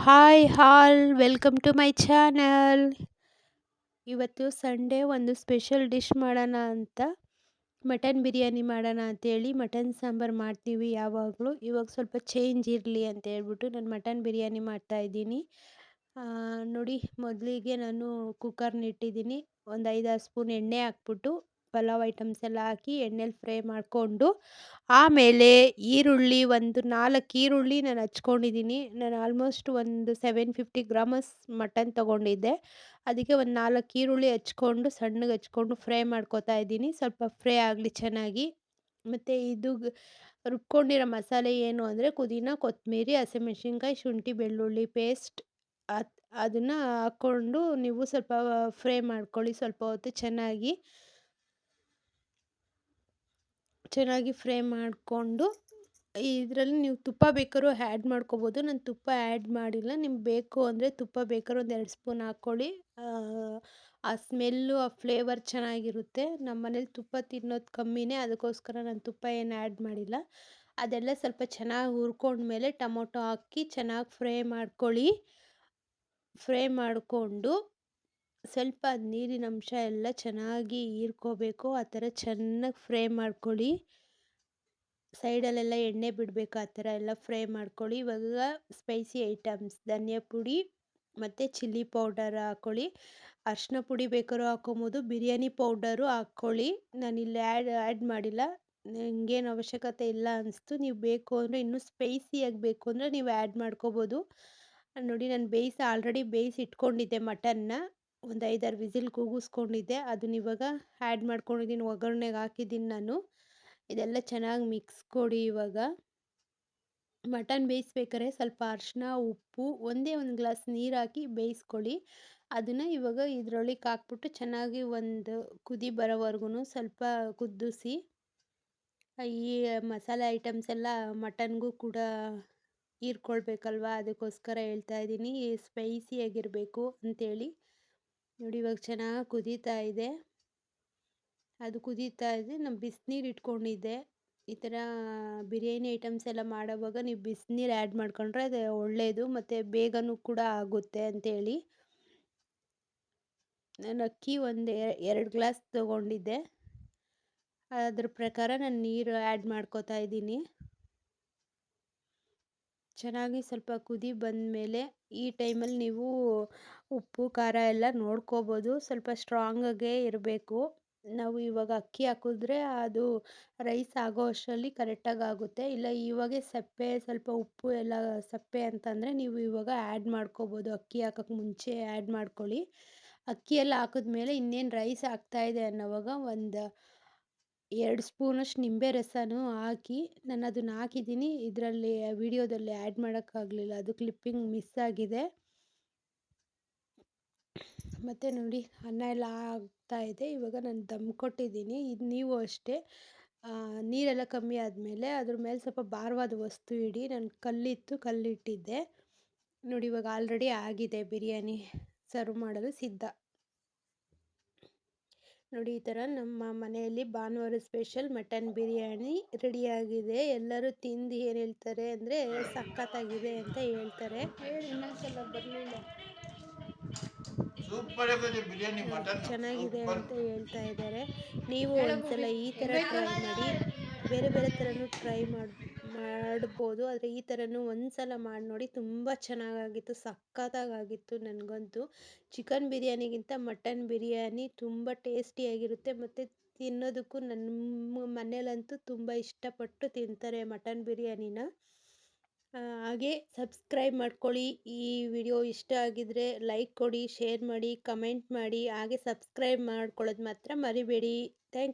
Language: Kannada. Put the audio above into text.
Hi all welcome to my channel. ಇವತ್ತು ಸಂಡೇ ಒಂದು ಸ್ಪೆಷಲ್ ಡಿಶ್ ಮಾಡೋಣ ಅಂತ ಮಟನ್ ಬಿರಿಯಾನಿ ಮಾಡೋಣ ಅಂತೇಳಿ ಮಟನ್ ಸಾಂಬಾರು ಮಾಡ್ತೀವಿ ಯಾವಾಗಲೂ. ಇವಾಗ ಸ್ವಲ್ಪ ಚೇಂಜ್ ಇರಲಿ ಅಂತ ಹೇಳ್ಬಿಟ್ಟು ನಾನು ಮಟನ್ ಬಿರಿಯಾನಿ ಮಾಡ್ತಾಯಿದ್ದೀನಿ. ನೋಡಿ, ಮೊದಲಿಗೆ ನಾನು ಕುಕ್ಕರ್ನ ಇಟ್ಟಿದ್ದೀನಿ. ಒಂದು 5-6 ಸ್ಪೂನ್ ಎಣ್ಣೆ ಹಾಕ್ಬಿಟ್ಟು ಪಲಾವ್ ಐಟಮ್ಸ್ ಎಲ್ಲ ಹಾಕಿ ಎಣ್ಣೆಲಿ ಫ್ರೈ ಮಾಡಿಕೊಂಡು, ಆಮೇಲೆ ಈರುಳ್ಳಿ ಒಂದು 4 ಈರುಳ್ಳಿ ನಾನು ಹಚ್ಕೊಂಡಿದ್ದೀನಿ. ನಾನು ಆಲ್ಮೋಸ್ಟ್ ಒಂದು 750 ಗ್ರಾಮಸ್ ಮಟನ್ ತೊಗೊಂಡಿದ್ದೆ. ಅದಕ್ಕೆ ಒಂದು 4 ಈರುಳ್ಳಿ ಹಚ್ಕೊಂಡು ಸಣ್ಣಗೆ ಹಚ್ಕೊಂಡು ಫ್ರೈ ಮಾಡ್ಕೊತಾ ಇದ್ದೀನಿ. ಸ್ವಲ್ಪ ಫ್ರೈ ಆಗಲಿ ಚೆನ್ನಾಗಿ. ಮತ್ತು ಇದು ರುಬ್ಕೊಂಡಿರೋ ಮಸಾಲೆ ಏನು ಅಂದರೆ ಪುದೀನ, ಕೊತ್ತಂಬರಿ, ಹಸಿಮೆಣ್ಸಿನ್ಕಾಯಿ, ಶುಂಠಿ ಬೆಳ್ಳುಳ್ಳಿ ಪೇಸ್ಟ್ ಅದನ್ನು ಹಾಕ್ಕೊಂಡು ನೀವು ಸ್ವಲ್ಪ ಫ್ರೈ ಮಾಡ್ಕೊಳ್ಳಿ ಸ್ವಲ್ಪ ಹೊತ್ತು ಚೆನ್ನಾಗಿ ಫ್ರೈ ಮಾಡಿಕೊಂಡು, ಇದರಲ್ಲಿ ನೀವು ತುಪ್ಪ ಬೇಕಾದ್ರೂ ಆ್ಯಡ್ ಮಾಡ್ಕೋಬೋದು. ನಾನು ತುಪ್ಪ ಆ್ಯಡ್ ಮಾಡಿಲ್ಲ. ನಿಮ್ಗೆ ಬೇಕು ಅಂದರೆ ತುಪ್ಪ ಬೇಕಾದ್ರೂ ಒಂದು 2 ಸ್ಪೂನ್ ಹಾಕ್ಕೊಳ್ಳಿ. ಆ ಸ್ಮೆಲ್ಲು ಆ ಫ್ಲೇವರ್ ಚೆನ್ನಾಗಿರುತ್ತೆ. ನಮ್ಮ ಮನೇಲಿ ತುಪ್ಪ ತಿನ್ನೋದು ಕಮ್ಮಿನೇ, ಅದಕ್ಕೋಸ್ಕರ ನಾನು ತುಪ್ಪ ಏನು ಆ್ಯಡ್ ಮಾಡಿಲ್ಲ. ಅದೆಲ್ಲ ಸ್ವಲ್ಪ ಚೆನ್ನಾಗಿ ಹುರ್ಕೊಂಡ್ಮೇಲೆ ಟೊಮೊಟೊ ಹಾಕಿ ಚೆನ್ನಾಗಿ ಫ್ರೈ ಮಾಡ್ಕೊಳ್ಳಿ. ಫ್ರೈ ಮಾಡಿಕೊಂಡು ಸ್ವಲ್ಪ ನೀರಿನ ಅಂಶ ಎಲ್ಲ ಚೆನ್ನಾಗಿ ಹೀರ್ಕೋಬೇಕು. ಆ ಥರ ಚೆನ್ನಾಗಿ ಫ್ರೈ ಮಾಡ್ಕೊಳ್ಳಿ. ಸೈಡಲ್ಲೆಲ್ಲ ಎಣ್ಣೆ ಬಿಡಬೇಕು, ಆ ಥರ ಎಲ್ಲ ಫ್ರೈ ಮಾಡ್ಕೊಳ್ಳಿ. ಇವಾಗ ಸ್ಪೈಸಿ ಐಟಮ್ಸ್ ಧನಿಯಾ ಪುಡಿ ಮತ್ತು ಚಿಲ್ಲಿ ಪೌಡರ್ ಹಾಕ್ಕೊಳ್ಳಿ. ಅರಿಶಿನ ಪುಡಿ ಬೇಕಾದ್ರೂ ಹಾಕ್ಕೊಬೋದು, ಬಿರಿಯಾನಿ ಪೌಡರು ಹಾಕ್ಕೊಳ್ಳಿ. ನಾನಿಲ್ಲಿ ಆ್ಯಡ್ ಮಾಡಿಲ್ಲ, ನನಗೇನು ಅವಶ್ಯಕತೆ ಇಲ್ಲ ಅನಿಸ್ತು. ನೀವು ಬೇಕು ಅಂದರೆ ಇನ್ನೂ ಸ್ಪೈಸಿಯಾಗಿ ಬೇಕು ಅಂದರೆ ನೀವು ಆ್ಯಡ್ ಮಾಡ್ಕೋಬೋದು. ನೋಡಿ, ನಾನು ಆಲ್ರೆಡಿ ಬೇಯಿಸಿ ಇಟ್ಕೊಂಡಿದ್ದೆ ಮಟನ್ನ. ಒಂದು 5-6 ವಿಸಿಲ್ ಕೂಗಿಸ್ಕೊಂಡಿದ್ದೆ. ಅದನ್ನ ಇವಾಗ ಆ್ಯಡ್ ಮಾಡ್ಕೊಂಡಿದ್ದೀನಿ, ಒಗ್ಗರಣೆಗೆ ಹಾಕಿದ್ದೀನಿ ನಾನು. ಇದೆಲ್ಲ ಚೆನ್ನಾಗಿ ಮಿಕ್ಸ್ ಕೊಡಿ. ಇವಾಗ ಮಟನ್ ಬೇಯಿಸ್ಬೇಕಾದ್ರೆ ಸ್ವಲ್ಪ ಅರಿಶಿನ, ಉಪ್ಪು, ಒಂದೇ ಒಂದು ಗ್ಲಾಸ್ ನೀರು ಹಾಕಿ ಬೇಯಿಸ್ಕೊಳ್ಳಿ. ಅದನ್ನು ಇವಾಗ ಇದರೊಳಗೆ ಹಾಕ್ಬಿಟ್ಟು ಚೆನ್ನಾಗಿ ಒಂದು ಕುದಿ ಬರೋವರೆಗೂ ಸ್ವಲ್ಪ ಕುದಿಸಿ. ಈ ಮಸಾಲೆ ಐಟಮ್ಸ್ ಎಲ್ಲ ಮಟನ್ಗೂ ಕೂಡ ಹೀರ್ಕೊಳ್ಬೇಕಲ್ವ, ಅದಕ್ಕೋಸ್ಕರ ಹೇಳ್ತಾ ಇದ್ದೀನಿ, ಸ್ಪೈಸಿಯಾಗಿರಬೇಕು ಅಂಥೇಳಿ. ನೋಡಿ, ಇವಾಗ ಚೆನ್ನಾಗಿ ಕುದೀತಾ ಇದೆ. ಅದು ಕುದೀತಾ ಇದೆ. ನಾನು ಬಿಸಿನೀರು ಇಟ್ಕೊಂಡಿದ್ದೆ. ಈ ಥರ ಬಿರಿಯಾನಿ ಐಟಮ್ಸ್ ಎಲ್ಲ ಮಾಡೋವಾಗ ನೀವು ಬಿಸಿನೀರು ಆ್ಯಡ್ ಮಾಡ್ಕೊಂಡ್ರೆ ಅದು ಒಳ್ಳೆಯದು, ಮತ್ತು ಬೇಗನೂ ಕೂಡ ಆಗುತ್ತೆ ಅಂಥೇಳಿ. ನಾನು ಅಕ್ಕಿ ಒಂದು 2 ಗ್ಲಾಸ್ ತೊಗೊಂಡಿದ್ದೆ. ಅದ್ರ ಪ್ರಕಾರ ನಾನು ನೀರು ಆ್ಯಡ್ ಮಾಡ್ಕೋತಾ ಇದ್ದೀನಿ. ಚೆನ್ನಾಗಿ ಸ್ವಲ್ಪ ಕುದಿ ಬಂದಮೇಲೆ ಈ ಟೈಮಲ್ಲಿ ನೀವು ಉಪ್ಪು ಖಾರ ಎಲ್ಲ ನೋಡ್ಕೋಬೋದು. ಸ್ವಲ್ಪ ಸ್ಟ್ರಾಂಗಾಗೇ ಇರಬೇಕು. ನಾವು ಇವಾಗ ಅಕ್ಕಿ ಹಾಕಿದ್ರೆ ಅದು ರೈಸ್ ಆಗೋ ಅಷ್ಟರಲ್ಲಿ ಕರೆಕ್ಟಾಗಿ ಆಗುತ್ತೆ. ಇಲ್ಲ ಇವಾಗೇ ಸಪ್ಪೆ ಸ್ವಲ್ಪ ಉಪ್ಪು ಎಲ್ಲ ಸಪ್ಪೆ ಅಂತಂದರೆ ನೀವು ಇವಾಗ ಆ್ಯಡ್ ಮಾಡ್ಕೋಬೋದು. ಅಕ್ಕಿ ಹಾಕೋಕ್ಕೆ ಮುಂಚೆ ಆ್ಯಡ್ ಮಾಡ್ಕೊಳ್ಳಿ. ಅಕ್ಕಿ ಎಲ್ಲ ಹಾಕಿದ್ಮೇಲೆ ಇನ್ನೇನು ರೈಸ್ ಆಗ್ತಾಯಿದೆ ಅನ್ನೋವಾಗ ಒಂದು 2 ಸ್ಪೂನಷ್ಟು ನಿಂಬೆ ರಸನೂ ಹಾಕಿ, ನಾನು ಅದನ್ನು ಹಾಕಿದ್ದೀನಿ. ಇದರಲ್ಲಿ ವಿಡಿಯೋದಲ್ಲಿ ಆ್ಯಡ್ ಮಾಡೋಕ್ಕಾಗಲಿಲ್ಲ, ಅದು ಕ್ಲಿಪ್ಪಿಂಗ್ ಮಿಸ್ ಆಗಿದೆ. ಮತ್ತು ನೋಡಿ, ಅನ್ನ ಎಲ್ಲ ಆಗ್ತಾಯಿದೆ. ಇವಾಗ ನಾನು ದಮ್ ಕೊಟ್ಟಿದ್ದೀನಿ. ಇದು ನೀವು ಅಷ್ಟೇ ನೀರೆಲ್ಲ ಕಮ್ಮಿ ಆದಮೇಲೆ ಅದ್ರ ಮೇಲೆ ಸ್ವಲ್ಪ ಭಾರವಾದ ವಸ್ತು ಇಡಿ. ನಾನು ಕಲ್ಲಿಟ್ಟಿದ್ದೆ. ನೋಡಿ, ಇವಾಗ ಆಲ್ರೆಡಿ ಆಗಿದೆ ಬಿರಿಯಾನಿ, ಸರ್ವ್ ಮಾಡಲು ಸಿದ್ಧ. ನೋಡಿ, ಈ ಥರ ನಮ್ಮ ಮನೆಯಲ್ಲಿ ಭಾನುವಾರ ಸ್ಪೆಷಲ್ ಮಟನ್ ಬಿರಿಯಾನಿ ರೆಡಿಯಾಗಿದೆ. ಎಲ್ಲರೂ ತಿಂದು ಏನು ಹೇಳ್ತಾರೆ ಅಂದರೆ ಸಖತ್ತಾಗಿದೆ ಅಂತ ಹೇಳ್ತಾರೆ. ಚೆನ್ನಾಗಿದೆ ಅಂತ ಹೇಳ್ತಾ ಇದ್ದಾರೆ. ನೀವು ಒಂದ್ಸಲ ಈ ಥರ ಟ್ರೈ ಮಾಡಿ. ಬೇರೆ ಬೇರೆ ಥರನೂ ಟ್ರೈ ಮಾಡ್ಬೋದು, ಆದರೆ ಈ ಥರನೂ ಒಂದ್ಸಲ ಮಾಡಿ ನೋಡಿ. ತುಂಬ ಚೆನ್ನಾಗಾಗಿತ್ತು, ಸಖತ್ತಾಗಿತ್ತು. ನನಗಂತೂ ಚಿಕನ್ ಬಿರಿಯಾನಿಗಿಂತ ಮಟನ್ ಬಿರಿಯಾನಿ ತುಂಬ ಟೇಸ್ಟಿಯಾಗಿರುತ್ತೆ. ಮತ್ತು ತಿನ್ನೋದಕ್ಕೂ ನಮ್ಮ ಮನೇಲಂತೂ ತುಂಬ ಇಷ್ಟಪಟ್ಟು ತಿಂತಾರೆ ಮಟನ್ ಬಿರಿಯಾನಿನ. ಹಾಗೆ ಸಬ್ಸ್ಕ್ರೈಬ್ ಮಾಡ್ಕೊಳ್ಳಿ. ಈ ವಿಡಿಯೋ ಇಷ್ಟ ಆಗಿದ್ರೆ ಲೈಕ್ ಕೊಡಿ, ಶೇರ್ ಮಾಡಿ, ಕಮೆಂಟ್ ಮಾಡಿ. ಹಾಗೆ ಸಬ್ಸ್ಕ್ರೈಬ್ ಮಾಡ್ಕೊಳ್ಳೋದು ಮಾತ್ರ ಮರಿಬೇಡಿ. Thank you.